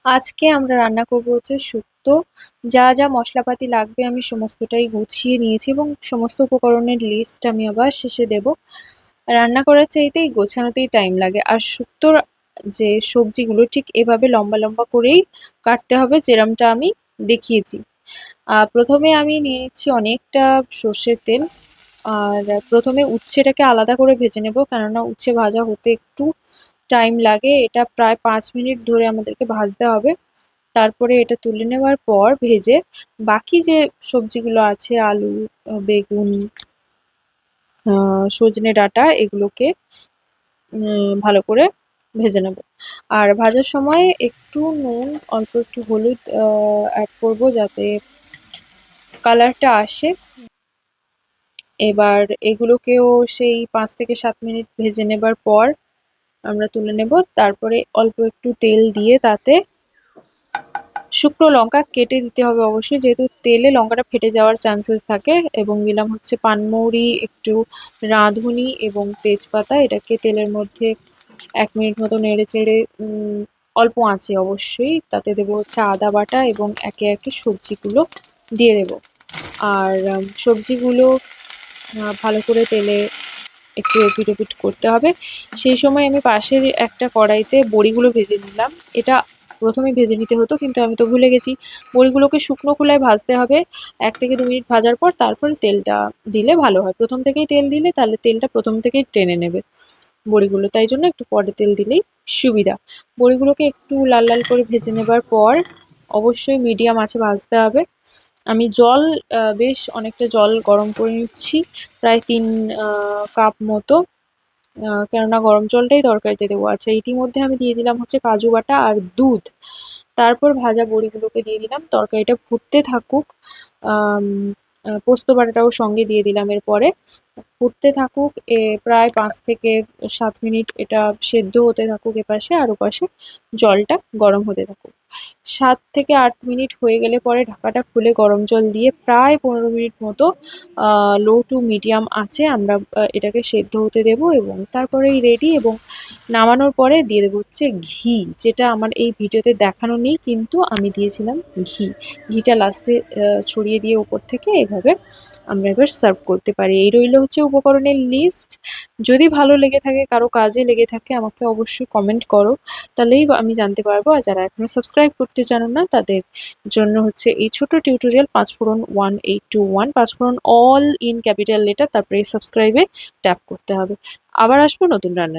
আজকে আমরা রান্না করব হচ্ছে শুক্তো। যা যা মশলাপাতি লাগবে আমি সমস্তটাই গুছিয়ে নিয়েছি এবং সমস্ত উপকরণের লিস্ট আমি আবার শেষে দেব। রান্না করার চাইতেই গোছানোতেই টাইম লাগে। আর শুক্তোর যে সবজিগুলো ঠিক এভাবে লম্বা লম্বা করেই কাটতে হবে, যেরমটা আমি দেখিয়েছি। প্রথমে আমি নিয়ে নিচ্ছি অনেকটা সর্ষের তেল। আর প্রথমে উচ্ছেটাকে আলাদা করে ভেজে নেব, কেননা উচ্ছে ভাজা হতে একটু টাইম লাগে। এটা প্রায় 5 মিনিট ধরে আমাদেরকে ভাজতে হবে। তারপরে এটা তুলে নেওয়ার পর ভেজে বাকি যে সবজিগুলো আছে, আলু, বেগুন, সজনে ডাঁটা, এগুলোকে ভালো করে ভেজে নেব। আর ভাজার সময় একটু নুন, অল্প একটু হলুদ অ্যাড করব যাতে কালারটা আসে। এবার এগুলোকেও সেই 5 থেকে 7 মিনিট ভেজে নেবার পর আমরা তুলে নেব। তারপরে অল্প একটু তেল দিয়ে তাতে শুকনো লঙ্কা কেটে দিতে হবে অবশ্যই, যেহেতু তেলে লঙ্কাটা ফেটে যাওয়ার চান্সেস থাকে। এবং দিলাম হচ্ছে পানমৌরি, একটু রাঁধুনি এবং তেজপাতা। এটাকে তেলের মধ্যে 1 মিনিট মতো নেড়ে চেড়ে অল্প আঁচে অবশ্যই তাতে দেবো হচ্ছে আদা বাটা এবং একে একে সবজিগুলো দিয়ে দেব। আর সবজিগুলো ভালো করে তেলে একটু এপিট ওপিট করতে হবে। সেই সময় আমি পাশের একটা কড়াইতে বড়িগুলো ভেজে নিলাম। এটা প্রথমে ভেজে নিতে হতো, কিন্তু আমি তো ভুলে গেছি। বড়িগুলোকে শুকনো খোলায় ভাজতে হবে 1 থেকে 2 মিনিট ভাজার পর। তারপরে তেলটা দিলে ভালো হয়। প্রথম থেকেই তেল দিলে তাহলে তেলটা প্রথম থেকেই টেনে নেবে বড়িগুলো, তাই জন্য একটু পরে তেল দিলেই সুবিধা। বড়িগুলোকে একটু লাল লাল করে ভেজে নেবার পর অবশ্যই মিডিয়াম আঁচে ভাজতে হবে। আমি জল বেশ অনেকটা জল গরম করে নিচ্ছি, প্রায় 3 কাপ মতো, কেননা গরম জলটাই তরকারিতে দেবো। আচ্ছা, ইতিমধ্যে আমি দিয়ে দিলাম হচ্ছে কাজু বাটা আর দুধ। তারপর ভাজা বড়িগুলোকে দিয়ে দিলাম, তরকারিটা ফুটতে থাকুক। আম, পোস্ত বাটাটাও সঙ্গে দিয়ে দিলাম এরপরে। ফুটতে থাকুক, প্রায় 5 থেকে 7 মিনিট এটা সেদ্ধ হতে থাকুক এপাশে, আর ওপাশে জলটা গরম হতে থাকুক। 7 থেকে 8 মিনিট হয়ে গেলে পরে ঢাকাটা খুলে গরম জল দিয়ে প্রায় 15 মিনিট মতো লো টু মিডিয়াম আছে আমরা এটাকে সেদ্ধ হতে দেব। এবং তারপরেই রেডি। এবং নামানোর পরে দিয়ে দেবো হচ্ছে ঘি, যেটা আমার এই ভিডিওতে দেখানো নেই, কিন্তু আমি দিয়েছিলাম ঘি। ঘিটা লাস্টে ছড়িয়ে দিয়ে উপর থেকে এভাবে আমরা এবার সার্ভ করতে পারি। এই রইল হচ্ছে উপকরণের লিস্ট। যদি ভালো লেগে থাকে, কারো কাজে লেগে থাকে, আমাকে অবশ্যই কমেন্ট করো, তাহলেই আমি জানতে পারবো। আর যারা এখনো সাবস্ক্রাইব করতে জানো না, তাদের জন্য হচ্ছে এই ছোট tutorial. Panch phoron 1821, panch phoron all in capital letter, তারপরে এই সাবস্ক্রাইবে ট্যাপ করতে হবে। আবার আসবো নতুন রান্না।